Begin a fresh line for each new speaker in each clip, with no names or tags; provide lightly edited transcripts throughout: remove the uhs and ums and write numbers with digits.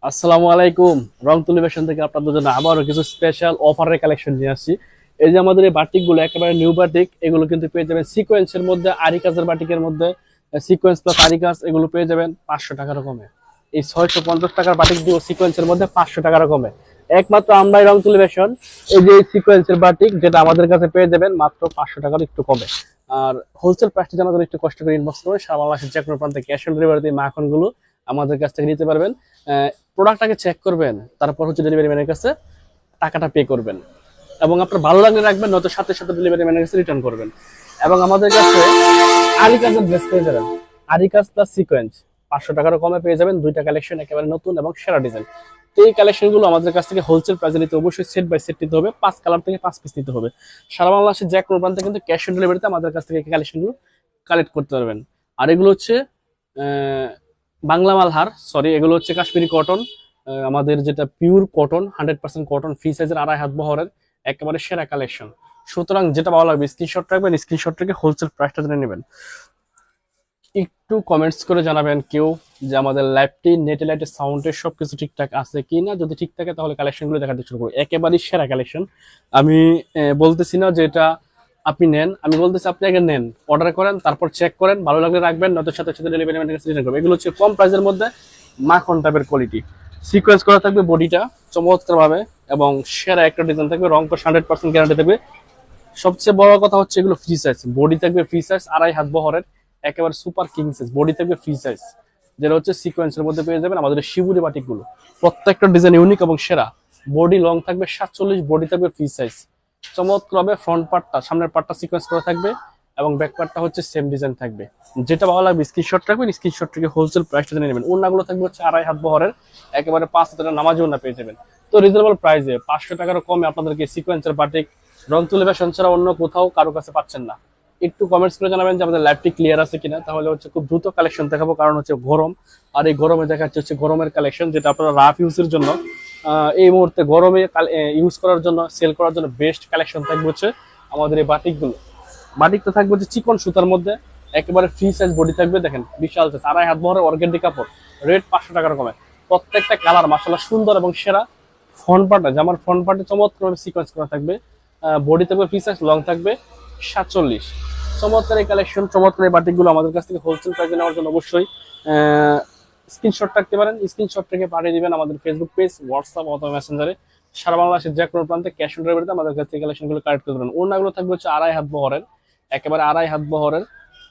আসসালামু আলাইকুম। রং তুলি ফ্যাশন থেকে আপনাদের জন্য আবারও কিছু স্পেশাল অফারের কালেকশন নিয়ে আসছি। এই যে আমাদের এই বাটিক গুলো একেবারে নিউ বাটিক, এগুলো কিন্তু পেয়ে যাবেন সিকোয়েন্সের মধ্যে, আরি কাজের বাটিকের মধ্যে। সিকোয়েন্স প্লাস আরি কাজ এগুলো পেয়ে যাবেন 500 টাকার কমে। এই 650 টাকার বাটিক দিয়ে সিকোয়েন্সের মধ্যে 500 টাকার কমে একমাত্র আমরাই রং তুলি ফ্যাশন। এই যে সিকোয়েন্সের বাটিক যেটা আমাদের কাছে পেয়ে যাবেন মাত্র 500 টাকার একটু কমে। আর হোলসেল প্রাইসটি জানার জন্য একটু কষ্ট করে ইনবক্স করবেন। সারা বাংলাদেশের যে কোনো প্রান্তে ক্যাশ অন ডেলিভারি দিয়ে মাখন গুলো আমাদের কাছ থেকে নিতে পারবেন। প্রোডাক্টটাকে চেক করবেন, তারপর হচ্ছে ডেলিভারি ম্যানের কাছে টাকাটা পে করবেন এবং আপনার ভালো লাগলে রাখবেন, নয়তো সাথে সাথে ডেলিভারি ম্যানের কাছে রিটার্ন করবেন। এবং আমাদের কাছে আরি কাজের ড্রেস পেয়ে যাবেন, আরি কাজ প্লাস সিকোয়েন্স 500 টাকারও কমে পেয়ে যাবেন। দুইটা কালেকশন একেবারে নতুন এবং সেরা ডিজাইন। তো এই কালেকশন গুলো আমাদের কাছ থেকে হোলসেল প্রাইসে নিতে অবশ্যই সেট বাই সেট নিতে হবে, 5 কালার থেকে 5 পিস নিতে হবে। সারা বাংলাদেশের যে কোনো প্রান্তে কিন্তু ক্যাশ অন ডেলিভারিতে আমাদের কাছ থেকে কালেকশন গুলো কালেক্ট করতে পারবেন। আর এগুলো হচ্ছে বাংলা মালহার, সরি, এগুলো হচ্ছে কাশ্মীরি কটন। আমাদের যেটা পিওর কটন, 100% কটন, ফ্রি সাইজের, 2.5 হাত বহরের, একেবারে সেরা কালেকশন। সুতরাং যেটা ভালো লাগবে স্ক্রিনশট রাখবেন, স্ক্রিনশট রেখে হোলসেল প্রাইসটা জেনে নেবেন। একটু কমেন্টস করে জানাবেন কেউ যে আমাদের ল্যাবটি নেটে লাইটের সাউন্ডের সবকিছু ঠিকঠাক আছে কি না। যদি ঠিক থাকে তাহলে কালেকশনগুলো দেখাতে শুরু করবো। একেবারেই সেরা কালেকশন। আমি বলতেছি না যে এটা আপনি নেন, আমি বলতেছি আপনি আগে নেন, অর্ডার করেন, তারপর চেক করেন, ভালো লাগলে রাখবেন, নয়তো সাথে সাথে ডেলিভারি ম্যানের কাছে রিটার্ন করবেন। এগুলো হচ্ছে কম প্রাইসের মধ্যে মাখন টাইপের কোয়ালিটি। সিকোয়েন্স করা থাকবে বডিটা চমৎকার ভাবে এবং সেরা একটা ডিজাইন থাকবে, রং কস 100% গ্যারান্টি থাকবে। সবচেয়ে বড় কথা হচ্ছে এগুলো ফ্রি সাইজ, বডি থাকবে ফ্রি সাইজ, 2.5 হাত বহরের, একেবারে সুপার কিং সাইজ বডি থাকবে ফ্রি সাইজ, যেটা হচ্ছে সিকোয়েন্সের মধ্যে পেয়ে যাবেন আমাদের শিবুরি বাটিক গুলো। প্রত্যেকটা ডিজাইন ইউনিক এবং সেরা। বডি লং থাকবে 47, বডি থাকবে ফ্রি সাইজ। চমৎকার হবে ফ্রন্ট পার্টটা, সামনের পার্টটা সিকোয়েন্স করা থাকবে এবং ব্যাক পার্টটা হচ্ছে সেম ডিজাইন থাকবে। যেটা ভালো লাগবে স্ক্রিনশট রাখবেন, স্ক্রিনশট থেকে হোলসেল প্রাইসটা জেনে নেবেন। ওড়নাগুলো থাকবে হচ্ছে 2.5 হাত বহরের, একেবারে 5 হাতের নামাজি ওড়না পেয়ে যাবেন। তো রিজনেবল প্রাইসে 500 টাকারও কমে আপনাদেরকে সিকোয়েন্সের বাটিক রং তুলি ফ্যাশন ছাড়া অন্য কোথাও কারো কাছে পাচ্ছেন না। একটু কমেন্টস করে জানাবেন যে আমাদের ল্যাবটি ক্লিয়ার আছে কিনা, তাহলে হচ্ছে খুব দ্রুত কালেকশন দেখাবো। কারণ হচ্ছে গরম, আর এই গরমে দেখাচ্ছে হচ্ছে গরমের কালেকশন, যেটা আপনারা রাফ ইউজের জন্য এই মুহূর্তে গরমে ইউজ করার জন্য, সেল করার জন্য বেস্ট কালেকশন থাকবে হচ্ছে আমাদের এই বাটিকগুলো। বাটিকটা থাকবে হচ্ছে চিকন সুতার মধ্যে, একেবারে ফ্রি সাইজ বডি থাকবে, দেখেন বিশাল সাইজ, 2.5 হাত বহরের অর্গেন্ডি কাপড়, রেট 500 টাকার কমে। প্রত্যেকটা কালার মাশাআল্লাহ সুন্দর এবং সেরা। ফ্রন্ট পার্টে, জামার ফ্রন্ট পার্টে চমৎকার সিকোয়েন্স করা থাকবে, বডি থাকবে ফ্রি সাইজ, লং থাকবে 47। চমৎকার এই কালেকশন, চমৎকার এই বাটিকগুলো আমাদের কাছ থেকে হোলসেল প্রাইসে নেওয়ার জন্য অবশ্যই স্ক্রিনশট রাখতে পারেন। স্ক্রিনশট থেকে পাঠিয়ে দিবেন আমাদের ফেসবুক পেজ, হোয়াটসঅ্যাপ অথবা মেসেঞ্জারে। সারা বাংলাদেশের যে কোনো প্রান্তে ক্যাশ অন ডেলিভারিতে আমাদের কাছ থেকে কালেকশনগুলো কালেক্ট করতে পারেন। ওড়নাগুলো থাকবে হচ্ছে 2.5 হাত বহরের, একেবারে 2.5 হাত বহরের,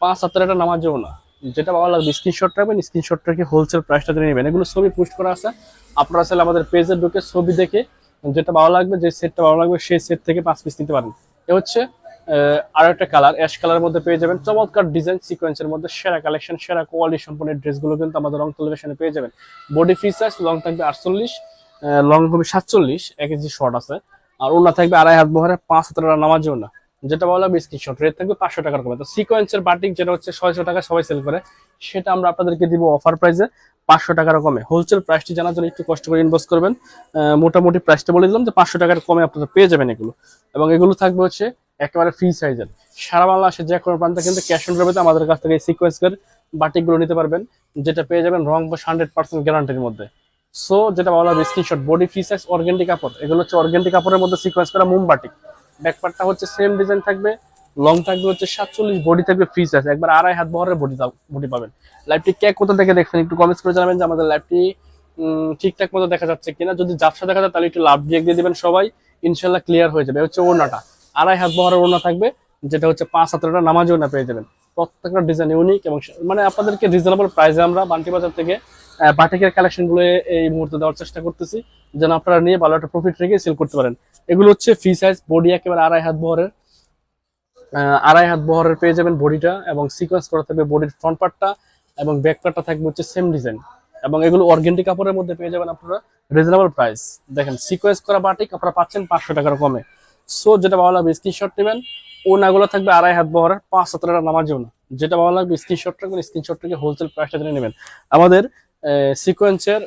5 হাতের একটা নামাজ ওড়না। যেটা ভালো লাগবে স্ক্রিনশট রাখবেন, স্ক্রিনশট রেখে হোলসেল প্রাইসটা জেনে নেবেন। এগুলো ছবি পোস্ট করা আছে, আপনারা চাইলে আমাদের পেজে ঢুকে ছবি দেখে যেটা ভালো লাগবে, যে সেটটা ভালো লাগবে সেই সেট থেকে 5 পিস নিতে পারেন। এ হচ্ছে আর একটা কালার, অ্যাশ কালারের মধ্যে পেয়ে যাবেন চমৎকার ডিজাইন সিকোয়েন্সের মধ্যে সেরা কালেকশন, সেরা কোয়ালিটি সম্পন্ন ড্রেসগুলো কিন্তু আমাদের রং টেলিভিশনে পেয়ে যাবেন। বডি ফ্রি সাইজ, লং থাকবে 48, লং হবে 47, 1 ইঞ্চি শর্ট আছে। আর ওনা থাকবে 2.5 হাত বহরে, 5 হাতের নামাজ ওনা। যেটা বলা হবে স্ক্রিনশট, রেট থাকবে 500 টাকার কমে। তো সিকোয়েন্সের বাটিক যেটা হচ্ছে 600 টাকা সবাই সেল করে, সেটা আমরা আপনাদেরকে দিব অফার প্রাইসে 500 টাকার কমে। হোলসেল প্রাইসটি জানার জন্য একটু কষ্ট করে ইনবক্স করবেন। মোটামুটি প্রাইসটা বলে দিলাম যে 500 টাকার কমে আপনারা পেয়ে যাবেন এগুলো। এবং এগুলো থাকবে হচ্ছে একেবারে ফ্রি সাইজের। সারা বাংলাদেশের যে কোনো প্রান্তে কিন্তু ক্যাশ অন ডেলিভারিতে আমাদের কাছ থেকে সিকোয়েন্সের বাটিকগুলো নিতে পারবেন, যেটা পেয়ে যাবেন রং বা 100% গ্যারান্টির মধ্যে। সো যেটা বলা হবে screenshot, body free size, organdie কাপড়, এগুলো হচ্ছে অর্গেন্ডি কাপড়ের মধ্যে সিকোয়েন্স করা মোম বাটিক। ব্যাকপার্টটা হচ্ছে সেম ডিজাইন থাকবে, লং থাকবে হচ্ছে 47, বডি থাকবে ফ্রি সাইজ, একবার 2.5 হাত বহরের বডি পাবেন। লাইভটি কে কোথা থেকে দেখছেন একটু কমেন্টস করে জানাবেন যে আমাদের লাইভটি ঠিকঠাক মতো দেখা যাচ্ছে কিনা। যদি ঝাপসা দেখা যায় তাহলে একটু লাভ দিয়ে দিবেন সবাই, ইনশাল্লাহ ক্লিয়ার হয়ে যাবে। হচ্ছে ওড়নাটা 2.5 হাত বহরের ওড়না থাকবে, যেটা হচ্ছে 5 হাতের নামাজ ওড়না পেয়ে যাবেন। প্রত্যেকটা ডিজাইন ইউনিক এবং মানে আপনাদেরকে রিজনেবল প্রাইসে আমরা বান্টি বাজার থেকে বাটিকের কালেকশন গুলো এই মুহূর্তে দেওয়ার চেষ্টা করতেছি, যেন আপনারা নিয়ে ভালো একটা প্রফিট রেখে সেল করতে পারেন। এগুলো হচ্ছে ফ্রি সাইজ, বডি একেবারে 2.5 হাত বহরের, 2.5 হাত বহরের পেয়ে যাবেন বডিটা, এবং সিকোয়েন্স করা থাকবে বডির ফ্রন্ট পার্টটা, এবং ব্যাক পার্টটা থাকবে হচ্ছে সেম ডিজাইন। এবং এগুলো অর্গেন্ডি কাপড়ের মধ্যে পেয়ে যাবেন আপনারা রিজনেবল প্রাইস। দেখেন সিকোয়েন্স করা বাটিক আপনারা পাচ্ছেন 500 টাকার কমে। সো যেটা ভালো লাগবে স্ক্রিনশট নেবেন। ওনাগুলো থাকবে 2.5 হাত বহরের, 5 হাতের নামাজেও না। যেটা ভালো লাগবে স্ক্রিনশট রাখবেন, স্ক্রিনশট থেকে হোলসেল প্রাইসটা জেনে নেবেন। আমাদের সিকোয়েন্সের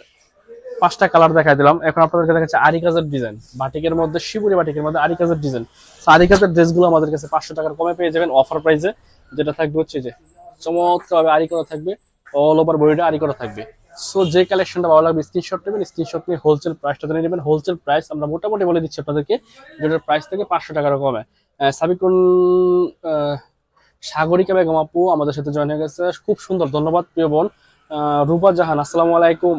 5টা কালার দেখাই দিলাম, এখন আপনাদেরকে দেখাচ্ছে আরি কাজের ডিজাইন, বাটিকের মধ্যে শিবুরি বাটিকের মধ্যে আরি কাজের ডিজাইন। আরি কাজের ড্রেসগুলো আমাদের কাছে 500 টাকার কমে পেয়ে যাবেন অফার প্রাইসে। যেটা থাকবে হচ্ছে যে চমৎকার ভাবে আরি করা থাকবে, অল ওভার বডিটা আরি করা থাকবে, সো যে কালেকশনটা ভালো লাগবে স্ক্রিনশট নেবেন, স্ক্রিনশট নিয়ে হোলসেল প্রাইসটা জেনে নেবেন। হোলসেল প্রাইস আমরা মোটামুটি বলে দিচ্ছি আপনাদেরকে, যেটার প্রাইস থেকে 500 টাকার কমে। সাবিকুল সাগরিকা বেগম আপু আমাদের সাথে জয়েন হয়ে গেছে, খুব সুন্দর, ধন্যবাদ প্রিয় বোন। রূপা জাহান, আসসালামু আলাইকুম,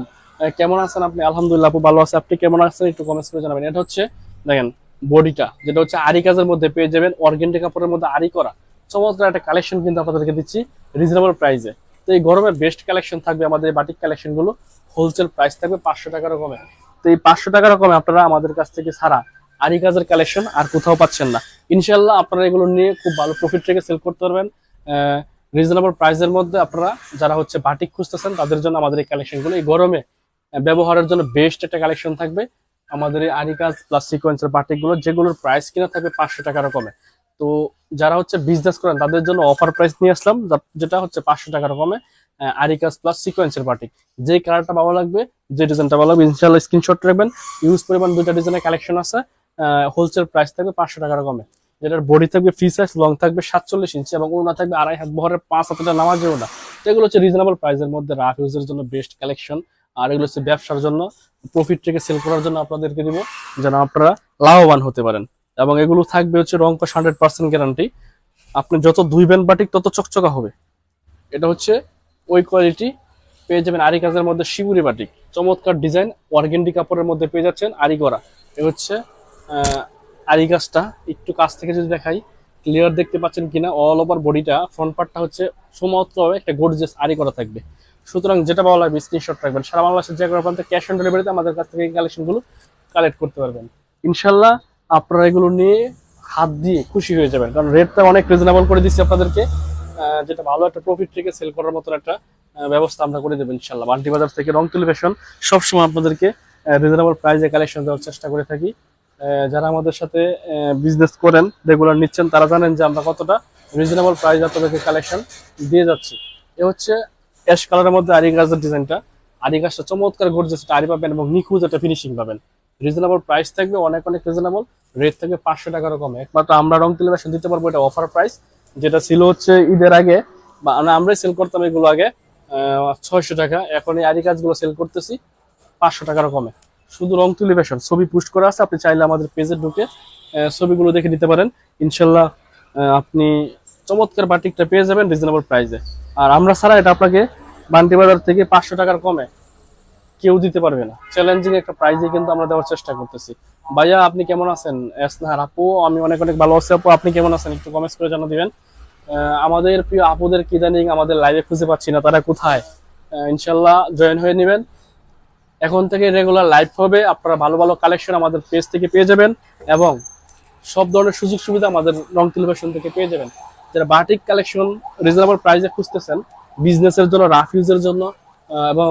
কেমন আছেন আপনি? আলহামদুলিল্লাহ আপু ভালো আছে, আপনি কেমন আছেন একটু কমেন্টস করে জানাবেন। এটা হচ্ছে দেখেন বডিটা, যেটা হচ্ছে আরি কাজের মধ্যে পেয়ে যাবেন, অর্গেন্ডি কাপড়ের মধ্যে আরি করা চমৎকার একটা কালেকশন কিন্তু আপনাদেরকে দিচ্ছি রিজনেবল প্রাইসে। তো এই গরমের বেস্ট কালেকশন থাকবে আমাদের বাটিক কালেকশন গুলো, হোলসেল প্রাইস থাকবে 500 টাকার কমে। তো এই 500 টাকার কমে আপনারা আমাদের কাছ থেকে ছাড়া আরি কাজের কালেকশন আর কোথাও পাচ্ছেন না। ইনশাল্লাহ আপনারা এগুলো নিয়ে খুব ভালো প্রফিট থেকে সেল করতে পারবেন রিজনেবল প্রাইসের মধ্যে। আপনারা যারা হচ্ছে বাটিক খুঁজতেছেন তাদের জন্য আমাদের এই কালেকশন গুলো এই গরমে ব্যবহারের জন্য বেস্ট একটা কালেকশন থাকবে আমাদের এই আরি কাজ প্লাস সিকোয়েন্সের বাটিক গুলো, যেগুলোর প্রাইস কিনা থাকবে 500 টাকার কমে। তো যারা হচ্ছে বিজনেস করেন তাদের জন্য অফার প্রাইস নিয়ে আসলাম, যেটা হচ্ছে 500 টাকার কমে আরি কাজ প্লাস সিকোয়েন্সের বাটিক। যে কালারটা ভালো লাগবে, যে ডিজাইনটা ভালো লাগবে ইনশাআল্লাহ স্ক্রিনশট রাখবেন। ইউজ পরিমাণ দুইটা ডিজাইনের কালেকশন আছে, হোলসেল প্রাইস থাকবে 500 টাকার কমে। যেটার বডি থাকবে ফ্রি সাইজ, লং থাকবে 47 ইঞ্চি এবং ওড়না থাকবে 2.5 হাত বহরের 5 হাতের নামাজের ওড়না। তো এগুলো হচ্ছে রিজনেবল প্রাইসের মধ্যে রাফ ইউজের জন্য বেস্ট কালেকশন। আর এগুলো হচ্ছে ব্যবসার জন্য, প্রফিট থেকে সেল করার জন্য আপনাদেরকে দিব, যেন আপনারা লাভবান হতে পারেন। এবং এগুলো থাকবে হচ্ছে রং কস 100% গ্যারান্টি। আপনি যত ধুইবেন বাটিক তত চকচকা হবে। এটা হচ্ছে ওই কোয়ালিটি পেয়ে যাবেন আরি কাজের মধ্যে শিবুরি বাটিক, চমৎকার ডিজাইন অর্গেন্ডি কাপড়ের মধ্যে পেয়ে যাচ্ছেন আরি করা। এ হচ্ছে আরি কাজটা একটু কাছ থেকে যদি দেখাই ক্লিয়ার দেখতে পাচ্ছেন কিনা, অল ওভার বডিটা ফ্রন্ট পার্টটা হচ্ছে সমস্তভাবে একটা গর্জিয়াস আরি করা থাকবে। সুতরাং যেটা ভালো লাগবে স্ক্রিনশট রাখবেন। সারা বাংলাদেশের যে কোনো প্রান্তে ক্যাশ অন ডেলিভারিতে আমাদের কাছ থেকে এই কালেকশনগুলো কালেক্ট করতে পারবেন। ইনশাল্লাহ আপনারা এগুলো নিয়ে হাত দিয়ে খুশি হয়ে যাবেন, কারণ রেটটা অনেক রিজনেবল করে দিচ্ছি আপনাদেরকে, যেটা ভালো একটা প্রফিট থেকে সেল করার মতো একটা ব্যবস্থা আমরা করে দেবো ইনশাল্লাহ। বান্টি বাজার থেকে রংতুলি ফ্যাশন সবসময় আপনাদেরকে রিজনেবল প্রাইসে কালেকশন দেওয়ার চেষ্টা করে থাকি। যারা আমাদের সাথে বিজনেস করেন, রেগুলার নিচ্ছেন, তারা জানেন যে আমরা কতটা রিজনেবল প্রাইস আপনাদেরকে কালেকশন দিয়ে যাচ্ছি। এ হচ্ছে অ্যাশ কালারের মধ্যে আরি গাছের ডিজাইনটা, আরি গাছটা চমৎকার গর্জিয়াস একটা আরি পাবেন এবং নিখুঁত একটা ফিনিশিং পাবেন। রিজনেবল প্রাইস থাকবে, অনেক অনেক রিজনেবল রেট থাকবে 500 টাকারও কমে। একমাত্র আমরা রংতুলি ফ্যাশন দিতে পারবো, এটা অফার প্রাইস, যেটা ছিল হচ্ছে ঈদের আগে বা আমরাই সেল করতাম এগুলো আগে 600 টাকা, এখন এই আরি কাজগুলো সেল করতেছি 500 টাকার কমে। শুধু রংতুলি ফ্যাশন ছবি পোস্ট করা আছে, আপনি চাইলে আমাদের পেজে ঢুকে ছবিগুলো দেখে নিতে পারেন। ইনশাল্লাহ আপনি চমৎকার বাটিকটা পেয়ে যাবেন রিজনেবল প্রাইসে। আর আমরা ছাড়া এটা আপনাকে বান্টি বাজার থেকে 500 টাকার কমে কেউ দিতে পারবে না, চ্যালেঞ্জিং একটা প্রাইজে কিন্তু আমরা দেওয়ার চেষ্টা করতেছি। ভাইয়া আপনি কেমন আছেন? এসনাহার আপু, আমি অনেক অনেক ভালো আছি আপু, আপনি কেমন আছেন একটু কমেন্টস করে জানা দিবেন। আমাদের প্রিয় আপুদের কি জানি আমাদের লাইভে খুঁজে পাচ্ছি না, তারা কোথায়? ইনশাল্লাহ জয়েন হয়ে নেবেন, এখন থেকে রেগুলার লাইভ হবে, আপনারা ভালো ভালো কালেকশন আমাদের পেজ থেকে পেয়ে যাবেন এবং সব ধরনের সুযোগ সুবিধা আমাদের রংতুলি ফ্যাশন থেকে পেয়ে যাবেন। যারা বাটিক কালেকশন রিজনেবল প্রাইসে খুঁজতেছেন বিজনেসের জন্য, রাফ ইউজের জন্য এবং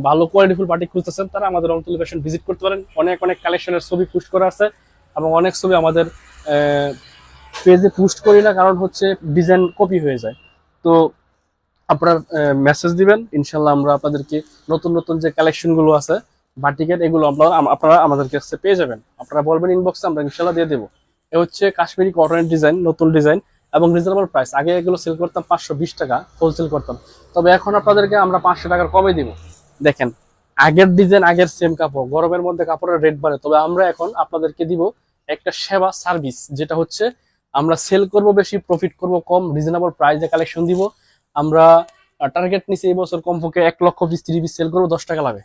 ভালো কোয়ালিটিফুল বাটিক খুঁজতেছেন, তারা আমাদের রংতুলি ফ্যাশন ভিজিট করতে পারেন। অনেক অনেক কালেকশনের ছবি পোস্ট করা আছে এবং অনেক ছবি আমাদের পেজে পোস্ট করি না, কারণ হচ্ছে ডিজাইন কপি হয়ে যায়। তো আপনারা মেসেজ দিবেন, ইনশাল্লাহ আমরা আপনাদেরকে নতুন নতুন যে কালেকশন গুলো আছে বাটিকের, এগুলো আপনারা আমাদের কাছে পেয়ে যাবেন। আপনারা বলবেন ইনবক্সে, আমরা ইনশাল্লাহ দিয়ে দেবো। এ হচ্ছে কাশ্মীরি কটনের ডিজাইন, নতুন ডিজাইন এবং রিজনেবল প্রাইস। আগে এগুলো সেল করতাম 520 টাকা, হোলসেল করতাম, তবে এখন আপনাদেরকে আমরা 500 টাকার কমে দিব। দেখেন আগের ডিজাইন, আগের সেম কাপড়, গরমের মধ্যে কাপড়ের রেট বাড়ে, তবে আমরা এখন আপনাদেরকে দিব একটা সেবা সার্ভিস, যেটা হচ্ছে আমরা সেল করব বেশি, প্রফিট করব কম, রিজনেবল প্রাইসে কালেকশন দিব। আমরা টার্গেট নিচ্ছি এই বছর কমপক্ষে 1 লক্ষ পিস 3 পিস সেল করবো 10 টাকা লাভে।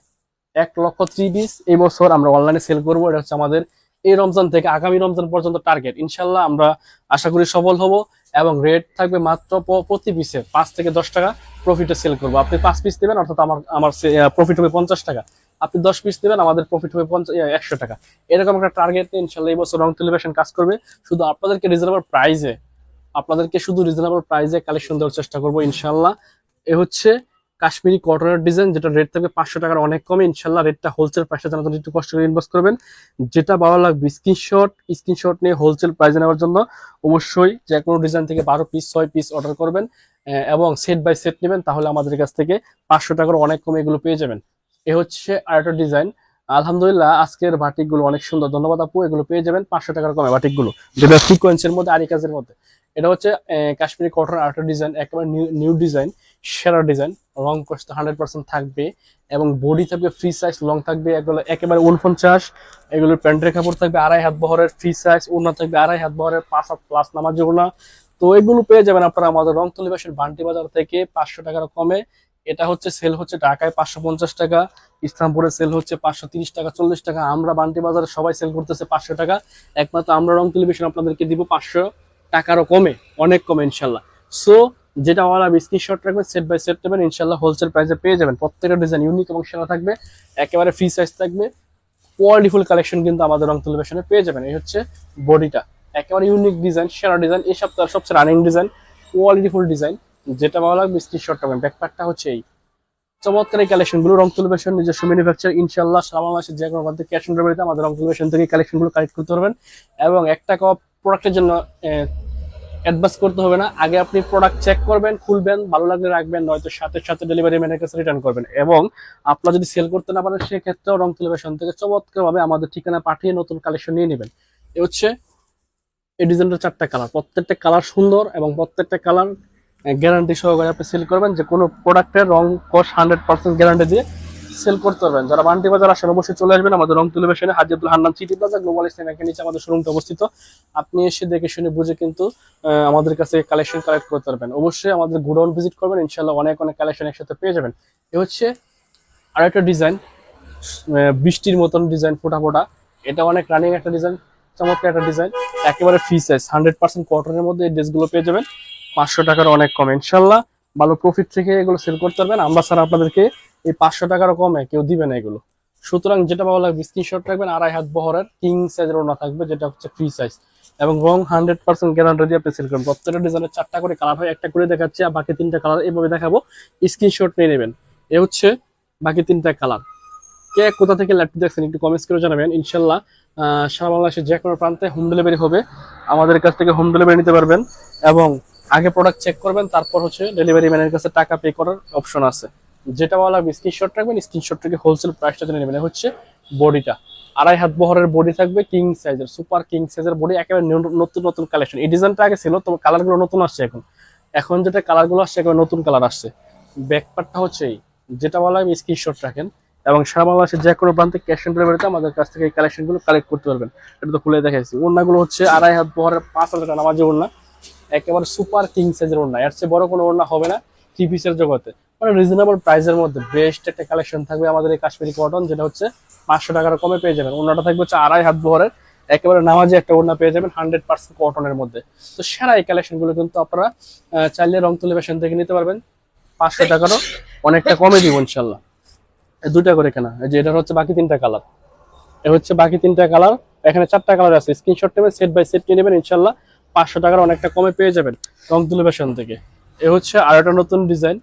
1 লক্ষ 3 পিস এই বছর আমরা অনলাইনে সেল করবো, এটা হচ্ছে আমাদের এই রমজান থেকে আগামী রমজান পর্যন্ত টার্গেট। ইনশাল্লাহ আমরা আশা করি সফল হব এবং রেট থাকবে মাত্র প্রতি পিসে 5 থেকে 10 টাকা প্রফিটে সেল করবো। আপনি 5 পিস দেবেন, অর্থাৎ আমার প্রফিট হবে 50 টাকা। আপনি 10 পিস দেবেন, আমাদের প্রফিট হবে 100 টাকা। এরকম একটা টার্গেট ইনশাল্লাহ এই বছর রংতুলি ফ্যাশন কাজ করবে। শুধু আপনাদেরকে রিজনেবল প্রাইসে, কালেকশন দেওয়ার চেষ্টা করবো ইনশাল্লাহ। এ হচ্ছে কাশ্মীরি কটনের ডিজাইন, যেটা রেট থাকবে 500 টাকার অনেক কমে। ইনশাল্লাহ রেটটা হোলসেল প্রাইসে জানার জন্য একটু কষ্ট করে ইনবক্স করবেন। যেটা ভালো লাগবে স্ক্রিনশট নিয়ে হোলসেল প্রাইসে নেওয়ার জন্য অবশ্যই যে কোনো ডিজাইন থেকে 12 পিস 6 পিস অর্ডার করবেন এবং সেট বাই সেট নেবেন, তাহলে আমাদের কাছ থেকে 500 টাকার অনেক কমে এগুলো পেয়ে যাবেন। এ হচ্ছে আরেকটা ডিজাইন। আলহামদুলিল্লাহ আজকের বাটিক গুলো অনেক সুন্দর, ধন্যবাদ আপু। এগুলো পেয়ে যাবেন 500 টাকার কমে বাটিক গুলো, যেটা সিকোয়েন্সের মধ্যে আরি কাজের মধ্যে। এটা হচ্ছে কাশ্মীরি কটন আরেকটা ডিজাইন, একেবারে নিউ ডিজাইন। সেরা ডিজাইন, রং কষ্ট 100% থাকবে এবং বডি থাকবে ফ্রি সাইজ, লং থাকবে একেবারে 49। এগুলোর প্যান্টের কাপড় থাকবে 2.5 হাত বহরের ফ্রি সাইজ, ওড়না থাকবে 2.5 হাত বহরের 5 হাত প্লাস নামাজি ওড়না। তো এগুলো পেয়ে যাবেন আপনারা আমাদের রংতুলি ফ্যাশন বান্টি বাজার থেকে 500 টাকার কমে। এটা হচ্ছে সেল হচ্ছে ঢাকায় 550 টাকা, ইসলামপুরে সেল হচ্ছে 530 টাকা 40 টাকা। আমরা বান্টি বাজারে সবাই সেল করতেছে 500 টাকা, একমাত্র আমরা রংতুলি ফ্যাশন আপনাদেরকে দিব 500 টাকারও কমে, অনেক কমে ইনশাল্লাহ। সো যেটা আমার স্ক্রিনশট রাখবেন, সেট বাই সেট নেবেন ইনশাল্লাহ হোলসেল প্রাইসে পেয়ে যাবেন। প্রত্যেকটা ডিজাইন ইউনিক এবং সেরা থাকবে, একেবারে ফ্রি সাইজ থাকবে, কোয়ালিটিফুল কালেকশন কিন্তু আমাদের রংতুলি ফ্যাশনে পেয়ে যাবেন। এই হচ্ছে বডিটা, একেবারে ইউনিক ডিজাইন, সেরা ডিজাইন, এই সপ্তাহের সবচেয়ে রানিং ডিজাইন, কোয়ালিটিফুল ডিজাইন। যেটা ভালো লাগবে স্ক্রিনশট রাখবেন। ব্যাকপ্যাকটা হচ্ছে এই চমৎকার এই কালেকশন গুলো রংতুলি ফ্যাশন নিজস্ব ম্যানুফ্যাকচার, ইনশাল্লাহ সারা বাংলাদেশের যে কোনো প্রান্তে ক্যাশ অন ডেলিভারিতে আমাদের রংতুলি ফ্যাশন থেকে কালেকশন গুলো কালেক্ট করতে পারবেন। এবং একটা প্রোডাক্টের জন্য অ্যাডভান্স করতে হবে না, আগে আপনি প্রোডাক্ট চেক করবেন, খুলবেন, ভালো লাগলে রাখবেন, নয়তো সাথে সাথে ডেলিভারি ম্যানের কাছে রিটার্ন করবেন। এবং আপনারা যদি সেল করতে না পারেন সেক্ষেত্রেও রংতুলি ফ্যাশন থেকে চমৎকার ভাবে আমাদের ঠিকানা পাঠিয়ে নতুন কালেকশন নিয়ে নেবেন। এ হচ্ছে এই ডিজাইনটার 4টা কালার, প্রত্যেকটা কালার সুন্দর এবং প্রত্যেকটা কালার গ্যারান্টি সহকারে আপনি সেল করবেন। যে কোনো প্রোডাক্টের রং কস 100% গ্যারান্টি দিয়ে সেল করতে পারবেন। যারা বান্টি বাজার আসেন অবশ্যই চলে আসবেন আমাদের রংতুলি ফ্যাশনে, Haji Abdul Hannan city plaza global Islam ব্যাংকের নিচে আমাদের শোরুমটা অবস্থিত। আপনি এসে দেখে শুনে বুঝে কিন্তু আমাদের কাছে কালেকশন কালেক্ট করতে পারবেন। অবশ্যই আমাদের গোডাউন ভিজিট করবেন, ইনশাল্লাহ অনেক অনেক কালেকশন একসাথে পেয়ে যাবেন। এ হচ্ছে আরেকটা ডিজাইন, বৃষ্টির মতন ডিজাইন, ফোটা ফোটা, এটা অনেক রানিং একটা ডিজাইন, চমৎকার একটা ডিজাইন, একেবারে ফ্রি সাইজ, 100% কটনের মধ্যে এই ড্রেসগুলো পেয়ে যাবেন 500 টাকার অনেক কম। ইনশাল্লাহ ভালো প্রফিট থেকে এগুলো সেল করতে পারবেন। আমরা স্যার আপনাদেরকে এই 500 টাকারও কমে কেউ দিবে না এগুলো। সুতরাং যেটা ভালো লাগবে স্ক্রিনশট রাখবেন। 2.5 হাত বহরের কিং সাইজের ওড়না থাকবে, যেটা হচ্ছে ফ্রি সাইজ এবং রং 100% গ্যারান্টি দিয়ে আপনি সেল করবেন। প্রত্যেকটা ডিজাইনের 4টা করে কালার হয়, একটা করে দেখাচ্ছি আর বাকি 3টা কালার এইভাবে দেখাবো, স্ক্রিনশট নিয়ে নেবেন। এ হচ্ছে বাকি 3টা কালার। কে কোথা থেকে ল্যাপটপ দেখছেন একটু কমেন্টস করে জানাবেন। ইনশাল্লাহ সারা বাংলাদেশের যে কোনো প্রান্তে হোম ডেলিভারি হবে, আমাদের কাছ থেকে হোম ডেলিভারি নিতে পারবেন। এবং আগে প্রোডাক্ট চেক করবেন, তারপর হচ্ছে ডেলিভারি ম্যানের কাছে টাকা পে করার অপশন আছে। যেটা বলা স্ক্রিনশট রাখবেন, স্ক্রিনশট থেকে হোলসেল প্রাইসটা জেনে নেবেন। হচ্ছে বডিটা 2.5 হাত বহরের বডি থাকবে, কিং সাইজের, সুপার কিং সাইজের বডি, একেবারে নতুন নতুন কালেকশন। এই ডিজাইনটা আগে ছিল, তবে কালারগুলো নতুন আসছে এখন, এখন যেটা কালারগুলো আসছে একেবারে নতুন কালার আসছে। ব্যাকপার্টটা হচ্ছে এই, যেটা বলা স্ক্রিনশট রাখেন এবং সারা বাংলাদেশের যে কোনো প্রান্তে ক্যাশ অন ডেলিভারিতে আমাদের কাছ থেকে এই কালেকশন গুলো কালেক্ট করতে পারবেন। এটা তো খুলে দেখাইছি। ওড়নাগুলো হচ্ছে 2.5 হাত বহরের 5 হাজার টাকা নামাজি ওড়না, একেবারে সুপার কিং সাইজের ওড়না, এর চেয়ে বড় কোনো ওড়না হবে না থ্রি পিসের জগতে। মানে রিজনেবল প্রাইসের মধ্যে বেস্ট একটা কালেকশন থাকবে আমাদের এই কাশ্মীরি কটন, যেটা হচ্ছে 500 টাকার কমে পেয়ে যাবেন। ওড়নাটা থাকবে হচ্ছে 2.5 হাত বহরের, একেবারে নামাজি একটা ওড়না পেয়ে যাবেন 100% কটনের মধ্যে। তো সেরা এই কালেকশন গুলো কিন্তু আপনারা চাইলে রংতুলি ফ্যাশন থেকে নিতে পারবেন 500 টাকারও অনেকটা কমে দিব ইনশাল্লাহ। 2টা করে কেনা, যে এটা হচ্ছে বাকি 3টা কালার। এ হচ্ছে বাকি 3টা কালার, এখানে 4টা কালার আছে। স্ক্রিনশট নেবেন, সেট বাই সেট নিয়ে নেবেন, ইনশাল্লাহ 500 টাকার অনেকটা কমে পেয়ে যাবেন রংতুলি ফ্যাশন থেকে। এ হচ্ছে আরেকটা নতুন ডিজাইন,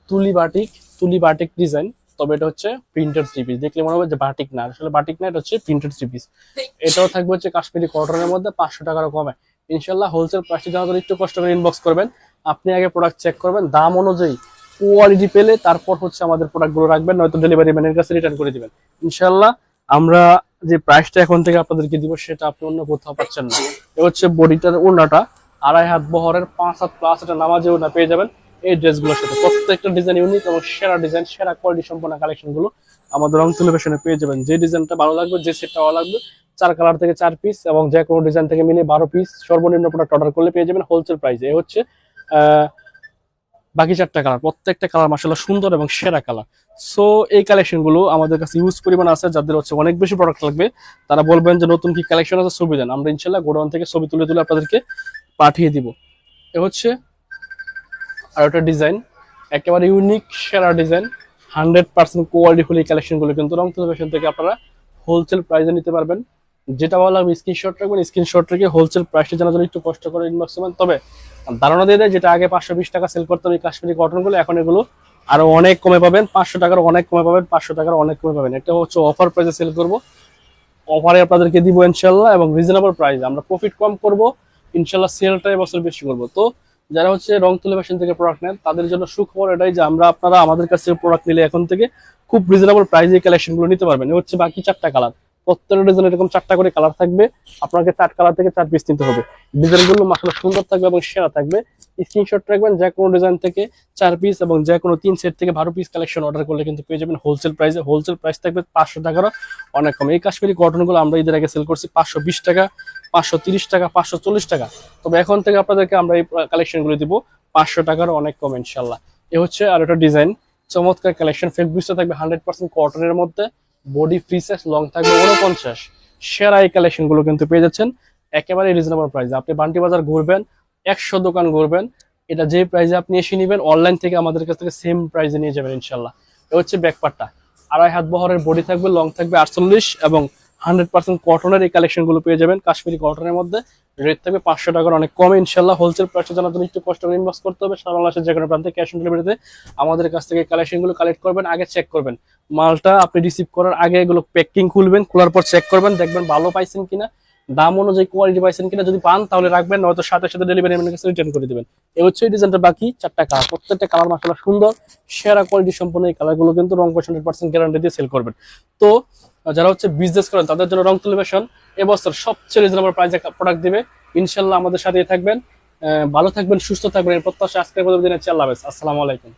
তুলি বাটিক ডিজাইন, তবে এটা হচ্ছে প্রিন্টেড থ্রি পিস। দেখলে মনে হবে যে বাটিক না, আসলে বাটিক না, এটা হচ্ছে প্রিন্টেড থ্রি পিস। এটাও থাকবে হচ্ছে কাশ্মীরি কটনের মধ্যে 500 টাকারও কমে ইনশাল্লাহ। হোলসেল প্রাইসটি জানার জন্য একটু কষ্ট করে ইনবক্স করবেন। আপনি আগে প্রোডাক্ট চেক করবেন, দাম অনুযায়ী কোয়ালিটি পেলে তারপর হচ্ছে আমাদের প্রোডাক্টগুলো রাখবেন, নয়তো ডেলিভারি ম্যানের কাছে রিটার্ন করে দিবেন ইনশাল্লাহ। আমরা যে প্রাইসটা এখন থেকে আপনাদেরকে দিব সেটা আপনি অন্য কোথাও পাচ্ছেন না। এ হচ্ছে বডিটার ওড়নাটা 2.5 হাত বহরের 5 হাত প্লাস এটা নামাজে ওড়না পেয়ে যাবেন এই ড্রেসগুলোর সাথে। প্রত্যেকটা ডিজাইন ইউনিক এবং সেরা ডিজাইন, সেরা কোয়ালিটি সম্পন্ন কালেকশন গুলো আমাদের রংতুলি ফ্যাশনে পেয়ে যাবেন। যে ডিজাইনটা ভালো লাগবে, যে সেটটা ভালো লাগবে, 4 কালার থেকে 4 পিস এবং যে কোনো ডিজাইন থেকে মিলে 12 পিস সর্বনিম্ন প্রোডাক্ট অর্ডার করলে পেয়ে যাবেন হোলসেল প্রাইসে। এ হচ্ছে বাকি 4টা কালার, প্রত্যেকটা কালার মাশাআল্লাহ সুন্দর এবং সেরা কালার। সো এই কালেকশন গুলো আমাদের কাছে ইউজ পরিমাণ আছে। যাদের হচ্ছে অনেক বেশি প্রোডাক্ট লাগবে তারা বলবেন যে নতুন কি কালেকশন আছে ছবি দেন, আমরা ইনশাল্লাহ গোডাউন থেকে ছবি তুলে তুলে আপনাদেরকে পাঠিয়ে দিব। এ হচ্ছে আর একটা ডিজাইন, একেবারে ইউনিক সেরা ডিজাইন, 100% কোয়ালিটিফুল এই কালেকশন গুলো কিন্তু রংতুলি ফ্যাশন থেকে আপনারা হোলসেল প্রাইসে নিতে পারবেন। যেটা বলা আমি স্ক্রিনশট রাখবেন, স্ক্রিনশট রেখে হোলসেল প্রাইসটা জানার জন্য একটু কষ্ট করে ইনবক্স করবেন। তবে ধারণা দিয়ে দেয়, যেটা আগে 520 টাকা সেল করতে হবে কাশ্মীরি কটন গুলো, এখন এগুলো আরো অনেক কমে পাবেন, 500 টাকার অনেক কমে পাবেন, 500 টাকার অনেক কমে পাবেন। এটা হচ্ছে অফার প্রাইসে সেল করব, অফারে আপনাদেরকে দিব ইনশাল্লাহ এবং রিজনেবল প্রাইস। আমরা প্রফিট কম করব ইনশাল্লাহ, সেলটা এবছর বেশি করব। তো যারা হচ্ছে রংতুলি ফ্যাশন থেকে প্রোডাক্ট নেন তাদের জন্য সুখবর এটাই যে আপনারা আমাদের কাছ থেকে প্রোডাক্ট নিলে এখন থেকে খুব রিজনেবল প্রাইসে কালেকশন গুলো নিতে পারবেন। এ হচ্ছে বাকি 4টা কালার, প্রত্যেকটা ডিজাইন এরকম 4টা করে কালার থাকবে, আপনাকে 4 কালার থেকে 4 পিস নিতে হবে। ডিজাইন গুলো মাশাআল্লাহ সুন্দর থাকবে এবং সেরা থাকবে। স্ক্রিনশট রাখবেন, যে কোনো ডিজাইন থেকে 4 পিস এবং যে কোনো 3 সেট থেকে 12 পিস কালেকশন অর্ডার করলে কিন্তু পেয়ে যাবেন হোলসেল প্রাইসে। হোলসেল প্রাইস থাকবে 500 টাকারও অনেক কম। এই কাশ্মীরি কটনগুলো আমরা ঈদের আগে সেল করছি 520 টাকা, 530 টাকা, 540 টাকা। তবে এখন থেকে আপনাদেরকে আমরা এই কালেকশনগুলো দিব 500 টাকারও অনেক কম ইনশাল্লাহ। এ হচ্ছে আর একটা ডিজাইন, চমৎকার কালেকশন। ফেব্রিক্সটা থাকবে 100% কটনের মধ্যে, বডি ফ্রি সাইজ, লং থাকবে 49। সেরা এই কালেকশন গুলো কিন্তু পেয়ে যাচ্ছেন একেবারে রিজনেবল প্রাইসে। আপনি বান্টি বাজার ঘুরবেন, 100 দোকান ঘুরবেন, এটা যে প্রাইসে আপনি এসে নেবেন অনলাইন থেকে আমাদের কাছ থেকে সেম প্রাইসে নিয়ে যাবেন ইনশাল্লাহ। এ হচ্ছে ব্যাকপার্টটা, 2.5 হাত বহরের বডি থাকবে, লং থাকবে 48 এবং 100% কটনের এই কালেকশন গুলো পেয়ে যাবেন কাশ্মীরি কটনের মধ্যে। রেট থাকবে 500 টাকার অনেক কমে ইনশাল্লাহ। হোলসেল প্রাইসে জানার জন্য একটু কষ্ট করে ইনবক্স করতে হবে। সারা বাংলাদেশের যে কোনো প্রান্তে ক্যাশ অন ডেলিভারিতে আমাদের কাছ থেকে কালেকশন গুলো কালেক্ট করবেন। আগে চেক করবেন মালটা, আপনি রিসিভ করার আগে এগুলো প্যাকিং খুলবেন, খোলার পর চেক করবেন, দেখবেন ভালো পাইছেন কিনা, দাম অনুযায়ী কোয়ালিটি পাইছেন কিনা। যদি পান তাহলে রাখবেন, নয়তো সাথে সাথে ডেলিভারি ম্যানের কাছে রিটার্ন করে দিবেন। এই হচ্ছে এই ডিজাইনটা। বাকি 4টা কালার, প্রত্যেকটা কালার মাশাআল্লাহ সুন্দর, সেরা কোয়ালিটি সম্পন্ন এই কালারগুলো কিন্তু রং 100% গ্যারান্টি দিয়ে সেল করবেন। তো যারা হচ্ছে বিজনেস করেন তাদের জন্য রং তুলি ফ্যাশন এবছর সবচেয়ে রিজনেবল প্রাইসে প্রোডাক্ট দিবে ইনশাল্লাহ। আমাদের সাথেই থাকবেন, ভালো থাকবেন, সুস্থ থাকবেন, এই প্রত্যাশা আজকের মতো দিনে। আল্লাহ হাফেজ, আসসালামু আলাইকুম।